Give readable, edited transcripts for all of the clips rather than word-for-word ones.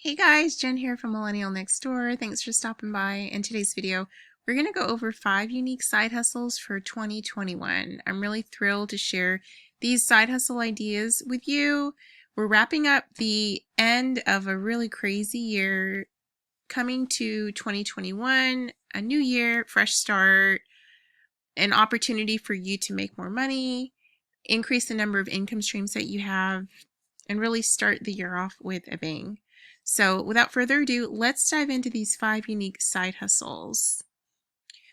Hey guys, Jen here from Millennial Nextdoor. Thanks for stopping by. In today's video, we're going to go over 5 unique side hustles for 2021. I'm really thrilled to share these side hustle ideas with you. We're wrapping up the end of a really crazy year, coming to 2021, a new year, fresh start, an opportunity for you to make more money, increase the number of income streams that you have, and really start the year off with a bang. So without further ado, let's dive into these 5 unique side hustles.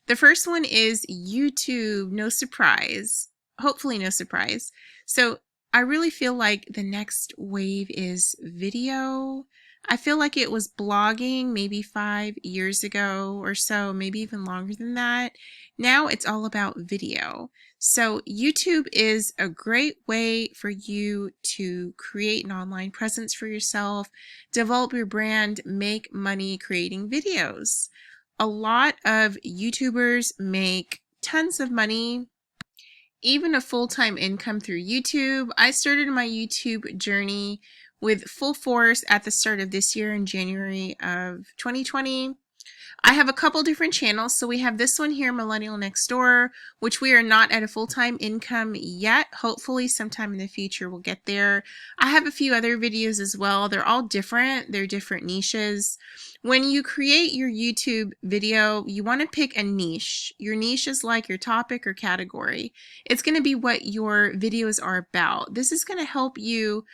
The first one is YouTube. No surprise. Hopefully no surprise. So I really feel like the next wave is video. I feel like it was blogging maybe 5 years ago or so, maybe even longer than that. Now it's all about video. So YouTube is a great way for you to create an online presence for yourself, develop your brand, make money creating videos. A lot of YouTubers make tons of money, even a full-time income through YouTube. I started my YouTube journey with full force at the start of this year in January of 2020. I have a couple different channels. So we have this one here, Millennial Nextdoor, which we are not at a full-time income yet. Hopefully sometime in the future we'll get there. I have a few other videos as well. They're all different. They're different niches. When you create your YouTube video, you want to pick a niche. Your niche is like your topic or category. It's going to be what your videos are about. This is going to help you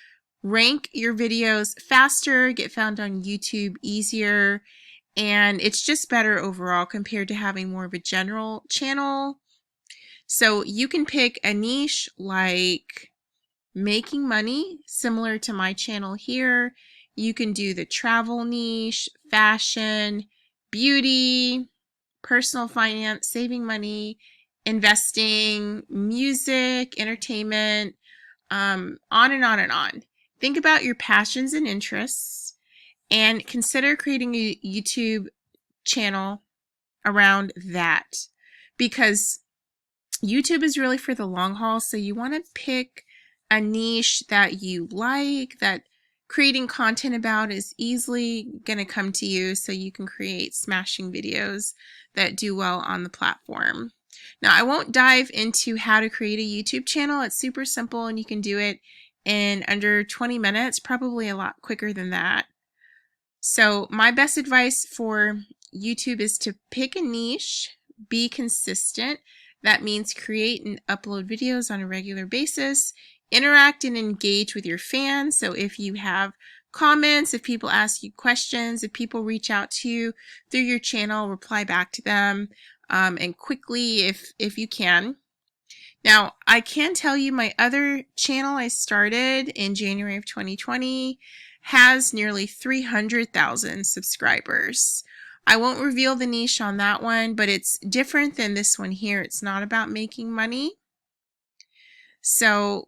rank your videos faster, get found on YouTube easier, and it's just better overall compared to having more of a general channel. So you can pick a niche like making money, similar to my channel here. You can do the travel niche, fashion, beauty, personal finance, saving money, investing, music, entertainment, on and on and on. Think about your passions and interests and consider creating a YouTube channel around that, because YouTube is really for the long haul. So you want to pick a niche that you like, that creating content about is easily going to come to you, so you can create smashing videos that do well on the platform. Now, I won't dive into how to create a YouTube channel. It's super simple and you can do it in under 20 minutes, probably a lot quicker than that. So my best advice for YouTube is to pick a niche, be consistent. That means create and upload videos on a regular basis, interact and engage with your fans. So if you have comments, if people ask you questions, if people reach out to you through your channel, reply back to them, and quickly if you can. Now, I can tell you my other channel I started in January of 2020 has nearly 300,000 subscribers. I won't reveal the niche on that one, but it's different than this one here. It's not about making money. So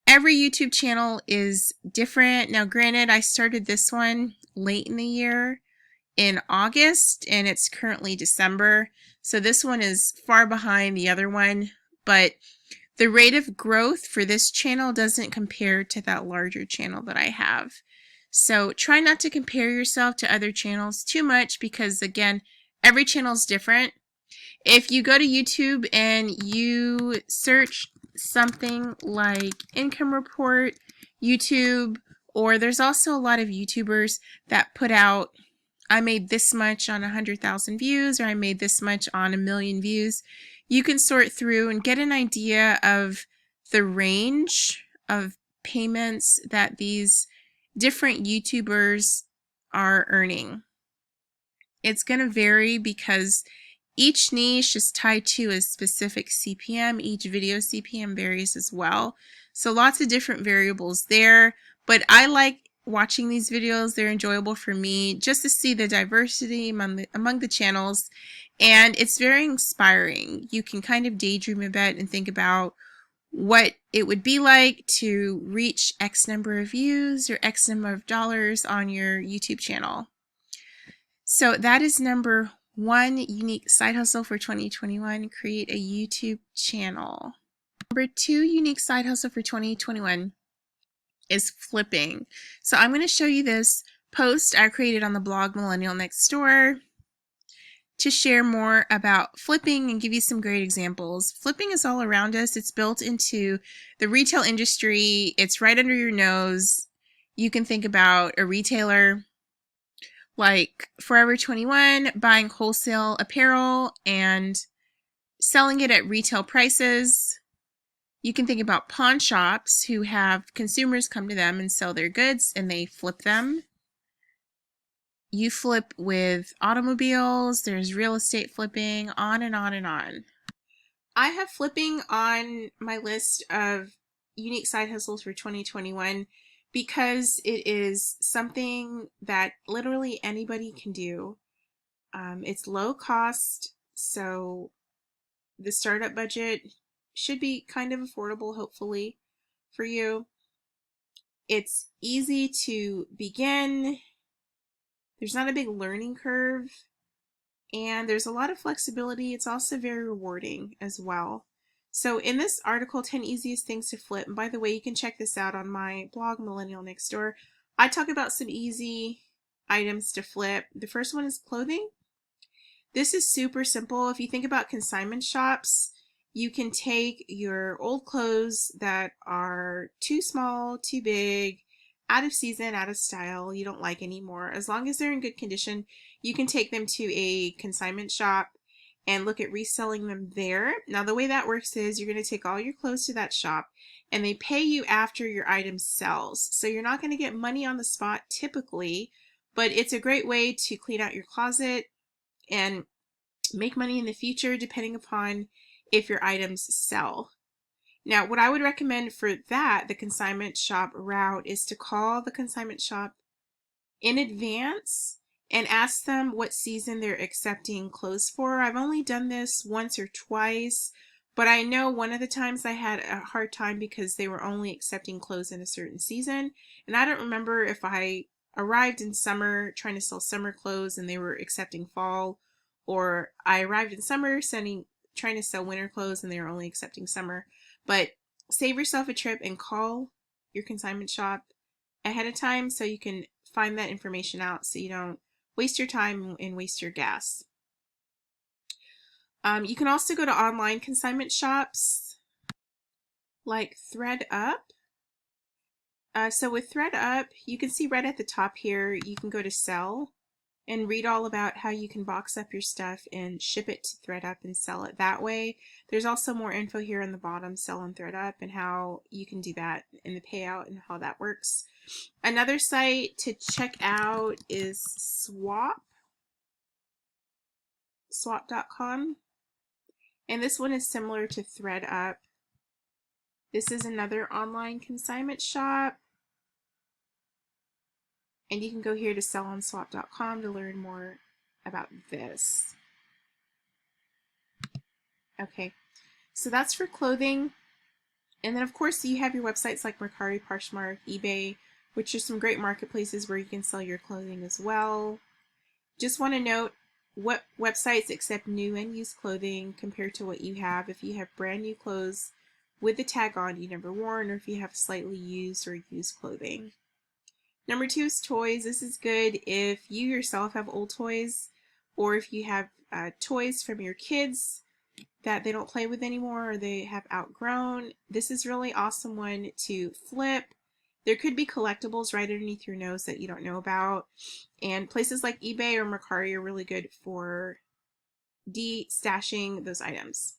every YouTube channel is different. Now, granted, I started this one late in the year in August, and it's currently December. So this one is far behind the other one, but the rate of growth for this channel doesn't compare to that larger channel that I have. So try not to compare yourself to other channels too much, because again, every channel is different. If you go to YouTube and you search something like income report, YouTube, or there's also a lot of YouTubers that put out, I made this much on 100,000 views, or I made this much on 1,000,000 views. You can sort through and get an idea of the range of payments that these different YouTubers are earning. It's going to vary because each niche is tied to a specific CPM. Each video CPM varies as well. So lots of different variables there, but I like watching these videos. They're enjoyable for me just to see the diversity among the channels, and it's very inspiring. You can kind of daydream a bit and think about what it would be like to reach X number of views or X number of dollars on your YouTube channel. So that is number 1 unique side hustle for 2021, create a YouTube channel. Number 2 unique side hustle for 2021 is flipping. So I'm going to show you this post I created on the blog Millennial Nextdoor to share more about flipping and give you some great examples. Flipping is all around us. It's built into the retail industry. It's right under your nose. You can think about a retailer like Forever 21 buying wholesale apparel and selling it at retail prices. You can think about pawn shops who have consumers come to them and sell their goods and they flip them. You flip with automobiles, there's real estate flipping, on and on and on. I have flipping on my list of unique side hustles for 2021 because it is something that literally anybody can do. It's low cost, so the startup budget should be kind of affordable, hopefully, for you. It's easy to begin. There's not a big learning curve, and there's a lot of flexibility. It's also very rewarding as well. So in this article, 10 easiest things to flip, and by the way, you can check this out on my blog, Millennial Nextdoor. I talk about some easy items to flip. The first one is clothing. This is super simple. If you think about consignment shops, you can take your old clothes that are too small, too big, out of season, out of style, you don't like anymore. As long as they're in good condition, you can take them to a consignment shop and look at reselling them there. Now the way that works is you're going to take all your clothes to that shop and they pay you after your item sells. So you're not going to get money on the spot typically, but it's a great way to clean out your closet and make money in the future depending upon if your items sell. Now, what I would recommend for that, the consignment shop route, is to call the consignment shop in advance and ask them what season they're accepting clothes for. I've only done this once or twice, but I know one of the times I had a hard time because they were only accepting clothes in a certain season. And I don't remember if I arrived in summer trying to sell summer clothes and they were accepting fall, or I arrived in summer trying to sell winter clothes and they were only accepting summer. But save yourself a trip and call your consignment shop ahead of time so you can find that information out so you don't waste your time and waste your gas. You can also go to online consignment shops like ThreadUp. So with ThreadUp, you can see right at the top here, you can go to sell and read all about how you can box up your stuff and ship it to ThreadUp and sell it that way. There's also more info here on the bottom, sell on ThreadUp, and how you can do that in the payout and how that works. Another site to check out is swap.com, and this one is similar to ThreadUp. This is another online consignment shop. And you can go here to sell on swap.com to learn more about this. Okay, so that's for clothing. And then of course you have your websites like Mercari, Poshmark, eBay, which are some great marketplaces where you can sell your clothing as well. Just want to note what websites accept new and used clothing compared to what you have. If you have brand new clothes with the tag on you never worn, or if you have slightly used or used clothing. Number 2 is toys. This is good if you yourself have old toys, or if you have toys from your kids that they don't play with anymore or they have outgrown. This is really awesome one to flip. There could be collectibles right underneath your nose that you don't know about, and places like eBay or Mercari are really good for de-stashing those items.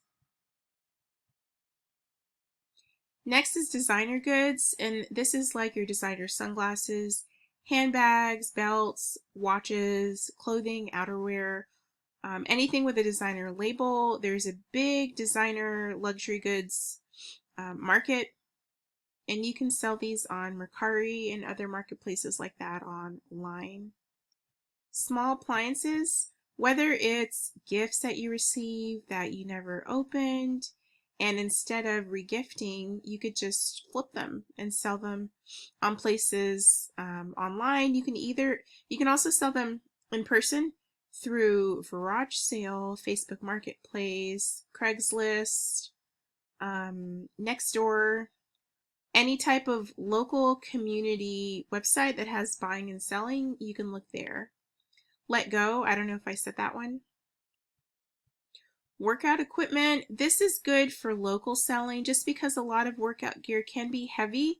Next is designer goods, and this is like your designer sunglasses, handbags, belts, watches, clothing, outerwear, anything with a designer label. There's a big designer luxury goods market, and you can sell these on Mercari and other marketplaces like that online. Small appliances, whether it's gifts that you receive that you never opened, and instead of regifting, you could just flip them and sell them on places online. You can also sell them in person through Garage Sale, Facebook Marketplace, Craigslist, Nextdoor, Any type of local community website that has buying and selling, you can look there. Let Go, I don't know if I said that one. Workout equipment, this is good for local selling just because a lot of workout gear can be heavy.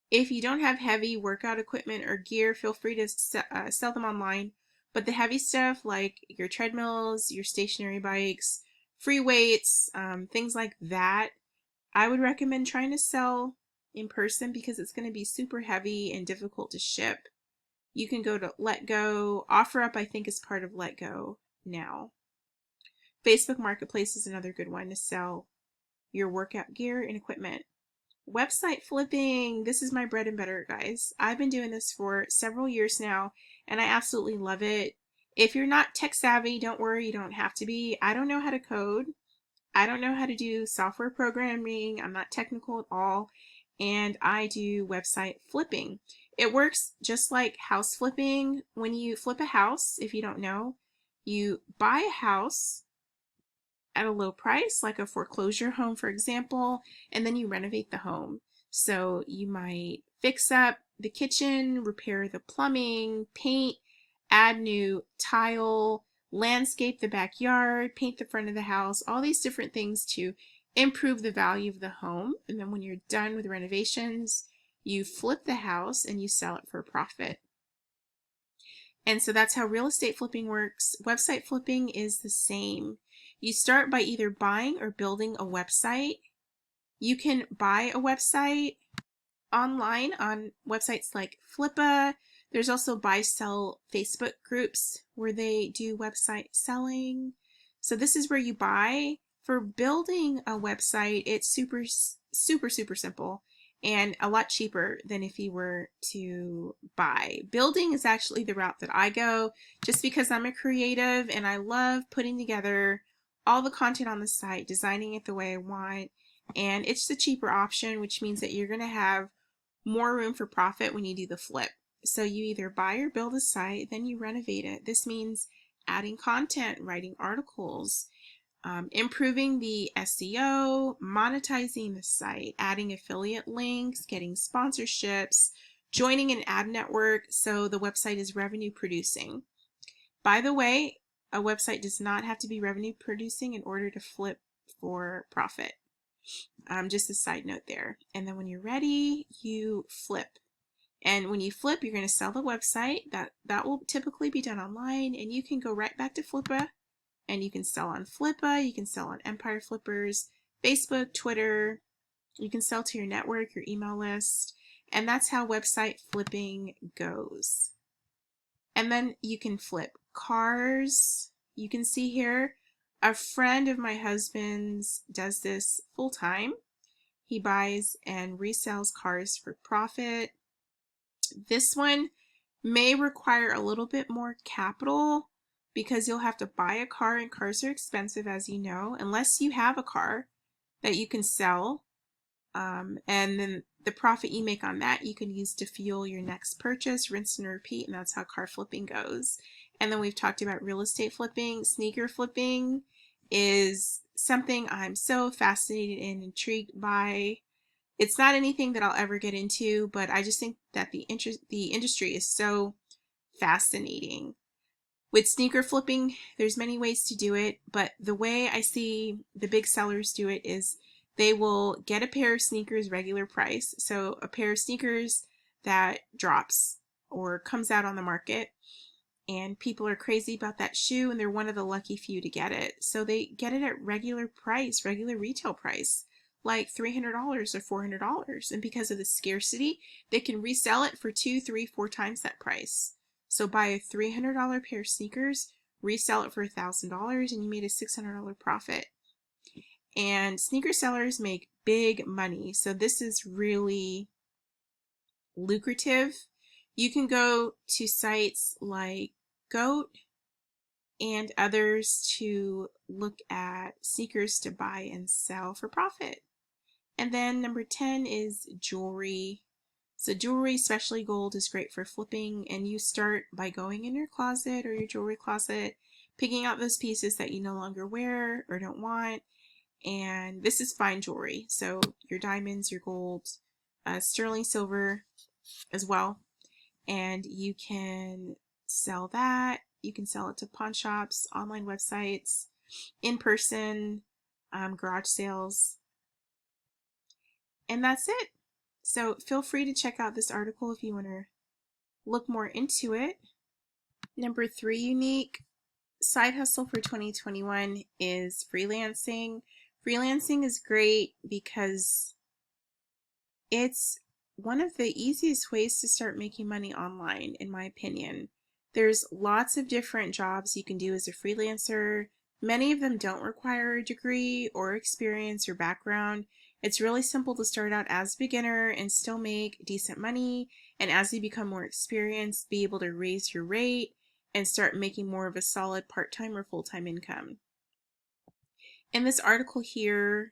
If you don't have heavy workout equipment or gear, feel free to sell them online. But the heavy stuff like your treadmills, your stationary bikes, free weights, things like that, I would recommend trying to sell in person because it's going to be super heavy and difficult to ship. You can go to Let Go. OfferUp, I think, is part of Let Go now. Facebook Marketplace is another good one to sell your workout gear and equipment. Website flipping. This is my bread and butter, guys. I've been doing this for several years now, and I absolutely love it. If you're not tech savvy, don't worry, you don't have to be. I don't know how to code. I don't know how to do software programming. I'm not technical at all, and I do website flipping. It works just like house flipping. When you flip a house, if you don't know, you buy a house at a low price, like a foreclosure home, for example, and then you renovate the home. So you might fix up the kitchen, repair the plumbing, paint, add new tile, landscape the backyard, paint the front of the house, all these different things to improve the value of the home. And then when you're done with renovations, you flip the house and you sell it for a profit. And so that's how real estate flipping works. Website flipping is the same. You start by either buying or building a website. You can buy a website online on websites like Flippa. There's also buy-sell Facebook groups where they do website selling. So this is where you buy. For building a website, it's super simple and a lot cheaper than if you were to buy. Building is actually the route that I go just because I'm a creative and I love putting together all the content on the site, designing it the way I want, and it's the cheaper option, which means that you're going to have more room for profit when you do the flip. So you either buy or build a site, then you renovate it. This means adding content, writing articles, improving the SEO, monetizing the site, adding affiliate links, getting sponsorships, joining an ad network so the website is revenue producing. By the way, a website does not have to be revenue producing in order to flip for profit. Just a side note there. And then when you're ready, you flip. And when you flip, you're going to sell the website. That will typically be done online, and you can go right back to Flippa, and you can sell on Flippa, you can sell on Empire Flippers, Facebook, Twitter, you can sell to your network, your email list, and that's how website flipping goes. And then you can flip cars. You can see here, a friend of my husband's does this full time. He buys and resells cars for profit. This one may require a little bit more capital because you'll have to buy a car, and cars are expensive, as you know, unless you have a car that you can sell. And then the profit you make on that, you can use to fuel your next purchase, rinse and repeat, and that's how car flipping goes. And then we've talked about real estate flipping. Sneaker flipping is something I'm so fascinated and intrigued by. It's not anything that I'll ever get into, but I just think that the industry is so fascinating. With sneaker flipping, there's many ways to do it, but the way I see the big sellers do it is they will get a pair of sneakers regular price, so a pair of sneakers that drops or comes out on the market, and people are crazy about that shoe and they're one of the lucky few to get it. So they get it at regular price, regular retail price, like $300 or $400. And because of the scarcity, they can resell it for 2, 3, 4 times that price. So buy a $300 pair of sneakers, resell it for $1,000, and you made a $600 profit. And sneaker sellers make big money. So this is really lucrative. You can go to sites like Goat and others to look at sneakers to buy and sell for profit. And then number 10 is jewelry. So jewelry, especially gold, is great for flipping, and you start by going in your closet or your jewelry closet, picking out those pieces that you no longer wear or don't want. And this is fine jewelry. So your diamonds, your gold, sterling silver as well, and you can sell that. You can sell it to pawn shops, online websites, in person, garage sales, and that's it. So feel free to check out this article if you want to look more into it. Number 3 unique side hustle for 2021 is freelancing. Freelancing is great because it's one of the easiest ways to start making money online, in my opinion. There's lots of different jobs you can do as a freelancer. Many of them don't require a degree or experience or background. It's really simple to start out as a beginner and still make decent money, and as you become more experienced, be able to raise your rate and start making more of a solid part-time or full-time income. In this article here,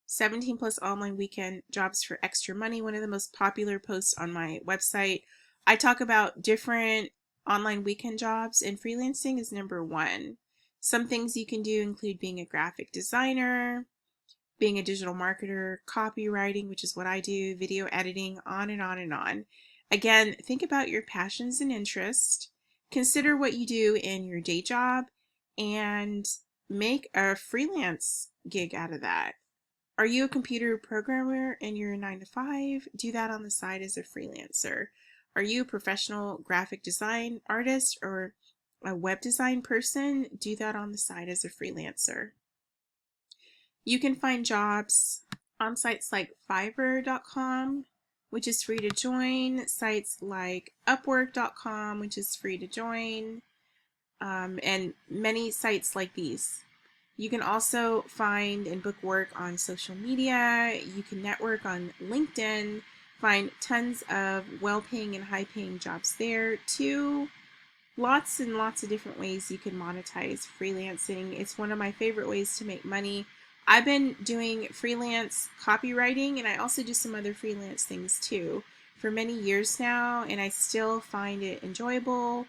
17 plus online weekend jobs for extra money, one of the most popular posts on my website, I talk about different online weekend jobs, and freelancing is number 1. Some things you can do include being a graphic designer, being a digital marketer, copywriting, which is what I do, video editing, on and on and on. Again, think about your passions and interests. Consider what you do in your day job and make a freelance gig out of that. Are you a computer programmer in your 9 to 5? Do that on the side as a freelancer. Are you a professional graphic design artist or a web design person? Do that on the side as a freelancer. You can find jobs on sites like Fiverr.com, which is free to join, sites like Upwork.com, which is free to join, and many sites like these. You can also find and book work on social media. You can network on LinkedIn, find tons of well-paying and high-paying jobs there too. Lots and lots of different ways you can monetize freelancing. It's one of my favorite ways to make money. I've been doing freelance copywriting, and I also do some other freelance things too for many years now, and I still find it enjoyable,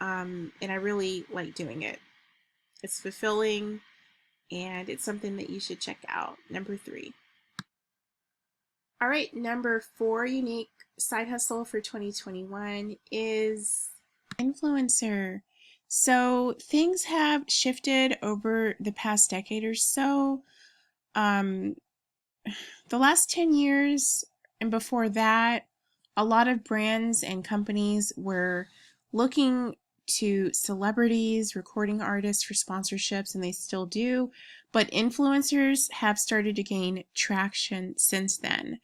and I really like doing it. It's fulfilling, and it's something that you should check out. Number 3. All right, number 4 unique side hustle for 2021 is influencer. So things have shifted over the past decade or so. The last 10 years and before that, a lot of brands and companies were looking to celebrities, recording artists for sponsorships, and they still do, but influencers have started to gain traction since then.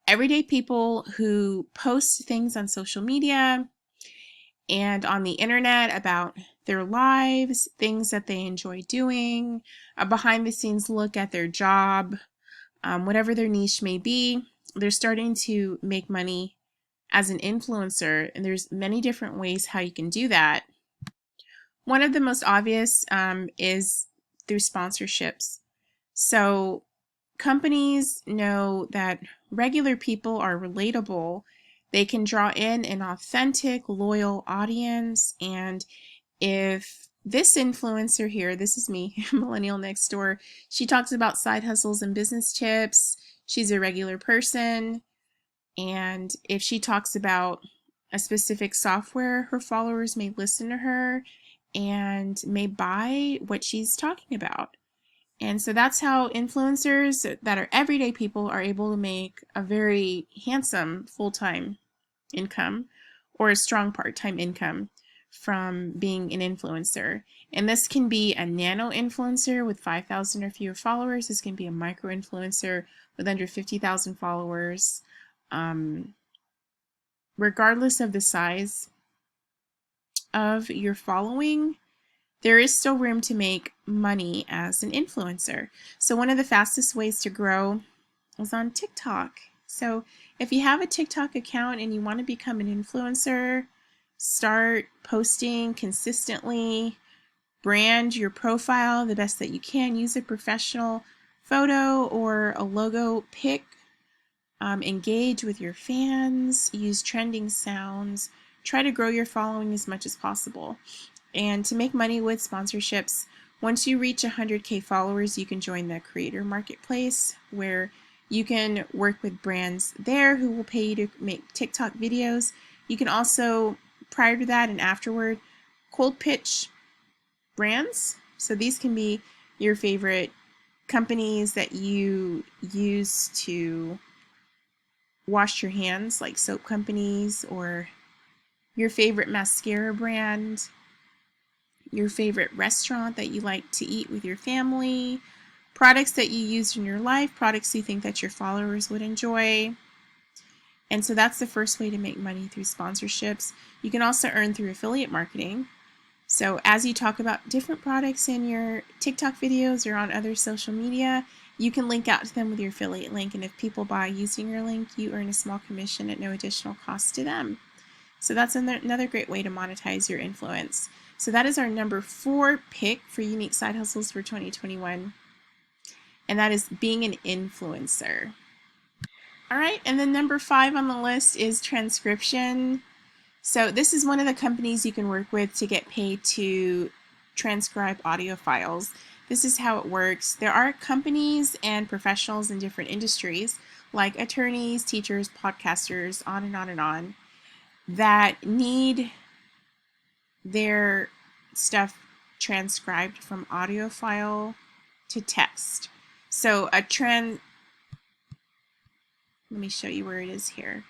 Everyday people who post things on social media and on the internet about their lives, things that they enjoy doing, a behind the scenes look at their job, whatever their niche may be, they're starting to make money as an influencer, and there's many different ways how you can do that. One of the most obvious is through sponsorships. So companies know that regular people are relatable. They can draw in an authentic, loyal audience, and if this influencer here, this is me, Millennial Nextdoor, she talks about side hustles and business tips. She's a regular person, and if she talks about a specific software, her followers may listen to her and may buy what she's talking about. And so that's how influencers that are everyday people are able to make a very handsome full-time income or a strong part-time income from being an influencer. And this can be a nano influencer with 5,000 or fewer followers. This can be a micro influencer with under 50,000 followers. Regardless of the size of your following, there is still room to make money as an influencer. So one of the fastest ways to grow is on TikTok. So if you have a TikTok account and you want to become an influencer, start posting consistently, brand your profile the best that you can, use a professional photo or a logo pic, engage with your fans, use trending sounds, try to grow your following as much as possible. And to make money with sponsorships, once you reach 100K followers, you can join the creator marketplace where You can work with brands there who will pay you to make TikTok videos. You can also, prior to that and afterward, cold pitch brands. So these can be your favorite companies that you use to wash your hands, like soap companies, or your favorite mascara brand, your favorite restaurant that you like to eat with your family, products that you use in your life, products you think that your followers would enjoy. And so that's the first way to make money, through sponsorships. You can also earn through affiliate marketing. So as you talk about different products in your TikTok videos or on other social media, you can link out to them with your affiliate link. And if people buy using your link, you earn a small commission at no additional cost to them. So that's another great way to monetize your influence. So that is our number 4 pick for unique side hustles for 2021. And that is being an influencer. All right, and then number 5 on the list is Transcription. So this is one of the companies you can work with to get paid to transcribe audio files. This is how it works. There are companies and professionals in different industries, like attorneys, teachers, podcasters, on and on and on, that need their stuff transcribed from audio file to text. So let me show you where it is here.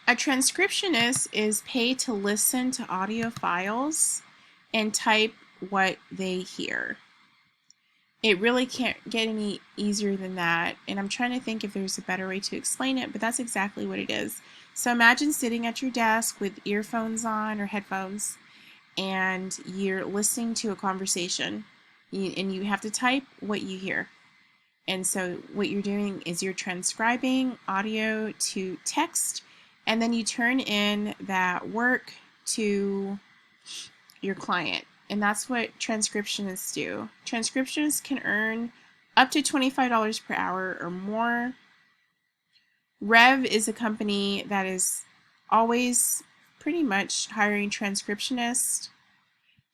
A transcriptionist is paid to listen to audio files and type what they hear. It really can't get any easier than that, and I'm trying to think if there's a better way to explain it, but that's exactly what it is. So imagine sitting at your desk with earphones on or headphones, and you're listening to a conversation, and you have to type what you hear. And so what you're doing is you're transcribing audio to text, and then you turn in that work to your client. And that's what transcriptionists do. Transcriptionists can earn up to $25 per hour or more. Rev is a company that is always pretty much hiring transcriptionists.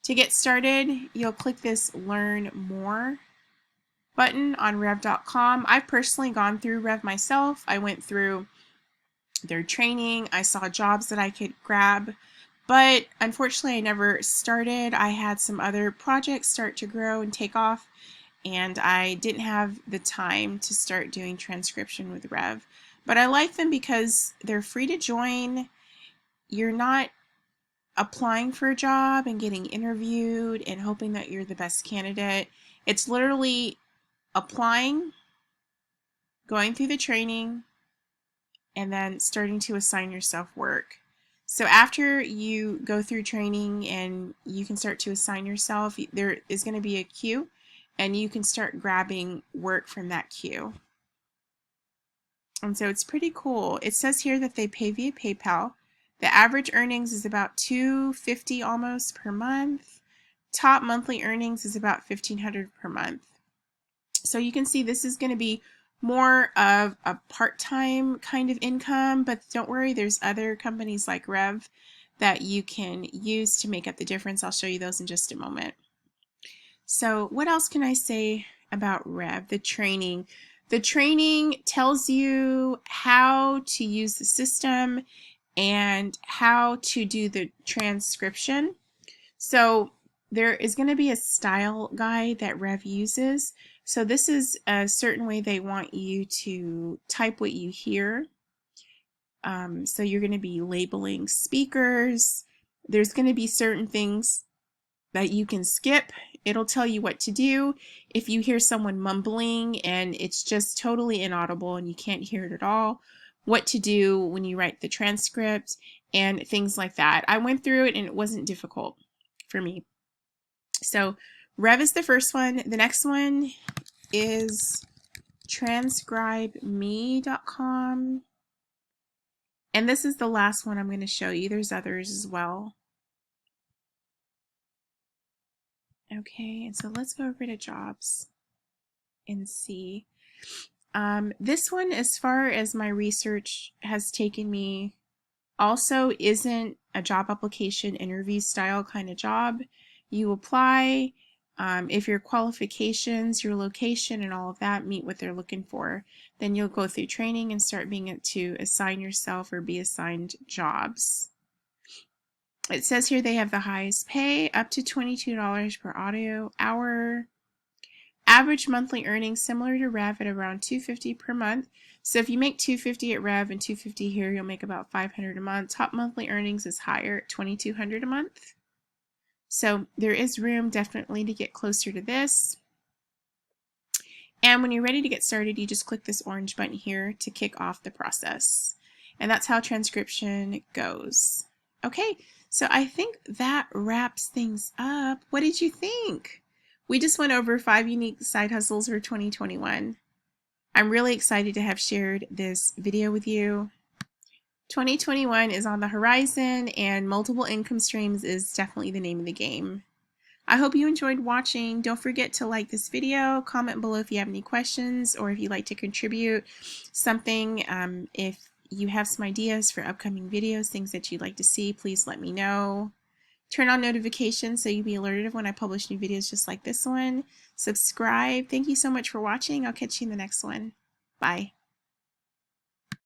To get started, you'll click this Learn More button on rev.com. I've personally gone through Rev myself. I went through their training. I saw jobs that I could grab, but unfortunately I never started. I had some other projects start to grow and take off, and I didn't have the time to start doing transcription with Rev. But I like them because they're free to join. You're not applying for a job and getting interviewed and hoping that you're the best candidate. It's literally applying, going through the training, and then starting to assign yourself work. So after you go through training and you can start to assign yourself, there is going to be a queue, and you can start grabbing work from that queue. And so it's pretty cool. It says here that they pay via PayPal. The average earnings is about $250 almost per month. Top monthly earnings is about $1,500 per month. So you can see this is going to be more of a part-time kind of income, but don't worry, there's other companies like Rev that you can use to make up the difference. I'll show you those in just a moment. So what else can I say about Rev? The training. The training tells you how to use the system and how to do the transcription. So there is going to be a style guide that Rev uses. So this is a certain way they want you to type what you hear. So you're going to be labeling speakers. There's going to be certain things that you can skip. It'll tell you what to do. If you hear someone mumbling and it's just totally inaudible and you can't hear it at all, what to do when you write the transcript and things like that. I went through it and it wasn't difficult for me. So Rev is the first one. The next one is transcribeme.com. And this is the last one I'm going to show you. There's others as well. Okay, and so let's go over to jobs and see. This one, as far as my research has taken me, also isn't a job application interview style kind of job. You apply, If your qualifications, your location, and all of that meet what they're looking for, then you'll go through training and start being able to assign yourself or be assigned jobs. It says here they have the highest pay, up to $22 per audio hour. Average monthly earnings similar to Rev at around $250 per month. So if you make $250 at Rev and $250 here, you'll make about $500 a month. Top monthly earnings is higher at $2,200 a month. So there is room definitely to get closer to this. And when you're ready to get started, you just click this orange button here to kick off the process. And that's how transcription goes. Okay, so I think that wraps things up. What did you think? We just went over 5 unique side hustles for 2021. I'm really excited to have shared this video with you. 2021 is on the horizon, and multiple income streams is definitely the name of the game. I hope you enjoyed watching. Don't forget to like this video, comment below if you have any questions, or if you'd like to contribute something. If you have some ideas for upcoming videos, things that you'd like to see, please let me know. Turn on notifications so you'll be alerted when I publish new videos just like this one. Subscribe. Thank you so much for watching. I'll catch you in the next one. Bye.